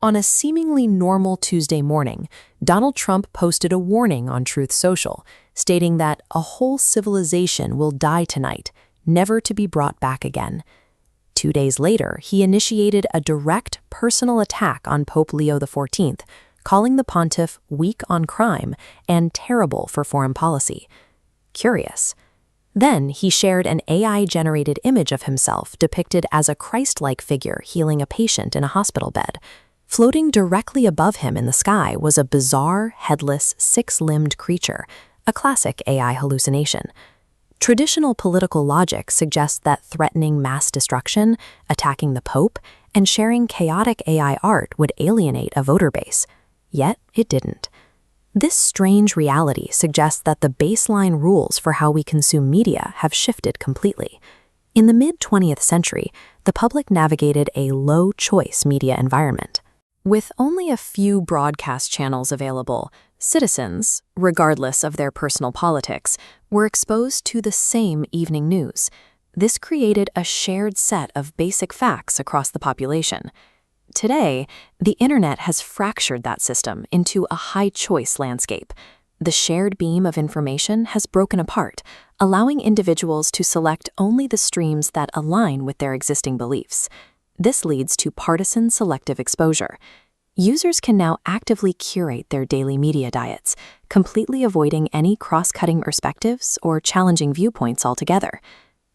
On a seemingly normal Tuesday morning, Donald Trump posted a warning on Truth Social, stating that a whole civilization will die tonight, never to be brought back again. 2 days later, he initiated a direct personal attack on Pope Leo XIV, calling the pontiff weak on crime and terrible for foreign policy. Curious. Then he shared an AI-generated image of himself depicted as a Christ-like figure healing a patient in a hospital bed. Floating directly above him in the sky was a bizarre, headless, six-limbed creature, a classic AI hallucination. Traditional political logic suggests that threatening mass destruction, attacking the Pope, and sharing chaotic AI art would alienate a voter base. Yet it didn't. This strange reality suggests that the baseline rules for how we consume media have shifted completely. In the mid-20th century, the public navigated a low-choice media environment. With only a few broadcast channels available, citizens, regardless of their personal politics, were exposed to the same evening news. This created a shared set of basic facts across the population. Today, the internet has fractured that system into a high-choice landscape. The shared beam of information has broken apart, allowing individuals to select only the streams that align with their existing beliefs. This leads to partisan selective exposure. Users can now actively curate their daily media diets, completely avoiding any cross-cutting perspectives or challenging viewpoints altogether.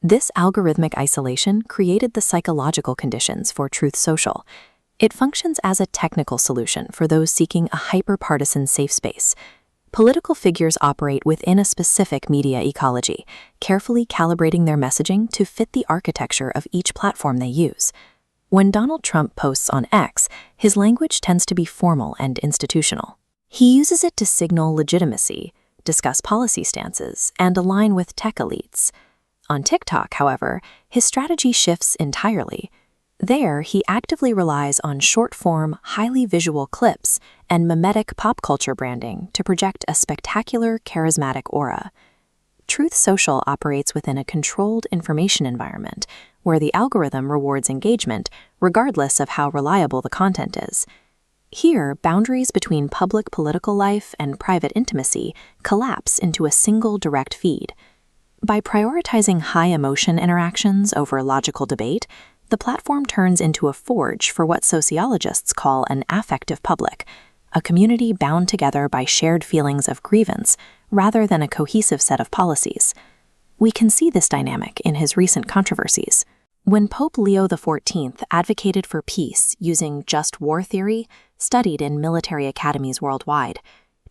This algorithmic isolation created the psychological conditions for Truth Social. It functions as a technical solution for those seeking a hyper-partisan safe space. Political figures operate within a specific media ecology, carefully calibrating their messaging to fit the architecture of each platform they use. When Donald Trump posts on X, his language tends to be formal and institutional. He uses it to signal legitimacy, discuss policy stances, and align with tech elites. On TikTok, however, his strategy shifts entirely. There, he actively relies on short-form, highly visual clips and mimetic pop culture branding to project a spectacular, charismatic aura. Truth Social operates within a controlled information environment where the algorithm rewards engagement regardless of how reliable the content is. Here, boundaries between public political life and private intimacy collapse into a single direct feed. By prioritizing high-emotion interactions over logical debate, the platform turns into a forge for what sociologists call an affective public, a community bound together by shared feelings of grievance rather than a cohesive set of policies. We can see this dynamic in his recent controversies. When Pope Leo XIV advocated for peace using just war theory studied in military academies worldwide,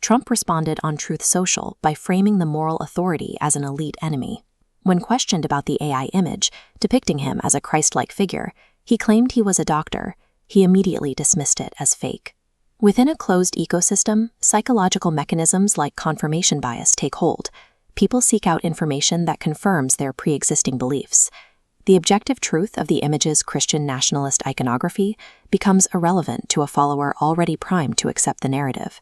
Trump responded on Truth Social by framing the moral authority as an elite enemy. When questioned about the AI image, depicting him as a Christ-like figure, he claimed he was a doctor. He immediately dismissed it as fake. Within a closed ecosystem, psychological mechanisms like confirmation bias take hold. People seek out information that confirms their pre-existing beliefs. The objective truth of the image's Christian nationalist iconography becomes irrelevant to a follower already primed to accept the narrative.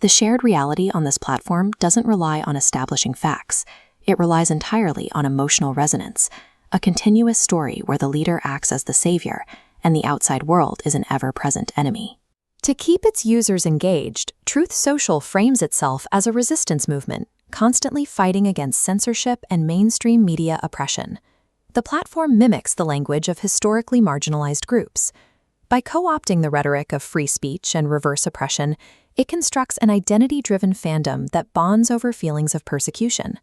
The shared reality on this platform doesn't rely on establishing facts. It relies entirely on emotional resonance, a continuous story where the leader acts as the savior and the outside world is an ever-present enemy. To keep its users engaged, Truth Social frames itself as a resistance movement, constantly fighting against censorship and mainstream media oppression. The platform mimics the language of historically marginalized groups. By co-opting the rhetoric of free speech and reverse oppression, it constructs an identity-driven fandom that bonds over feelings of persecution.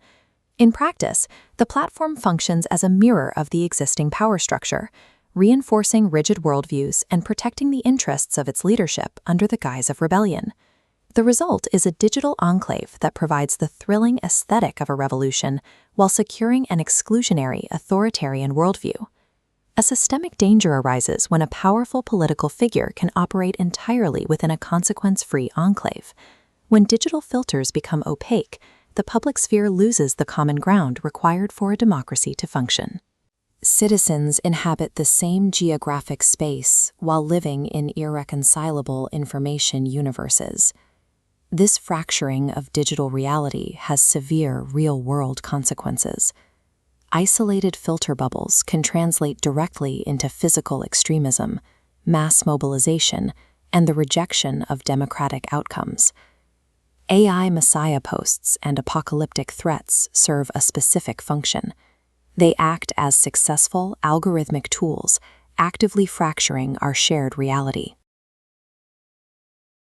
In practice, the platform functions as a mirror of the existing power structure, reinforcing rigid worldviews and protecting the interests of its leadership under the guise of rebellion. The result is a digital enclave that provides the thrilling aesthetic of a revolution while securing an exclusionary, authoritarian worldview. A systemic danger arises when a powerful political figure can operate entirely within a consequence-free enclave. When digital filters become opaque, the public sphere loses the common ground required for a democracy to function. Citizens inhabit the same geographic space while living in irreconcilable information universes. This fracturing of digital reality has severe real-world consequences. Isolated filter bubbles can translate directly into physical extremism, mass mobilization, and the rejection of democratic outcomes. AI messiah posts and apocalyptic threats serve a specific function. They act as successful algorithmic tools, actively fracturing our shared reality.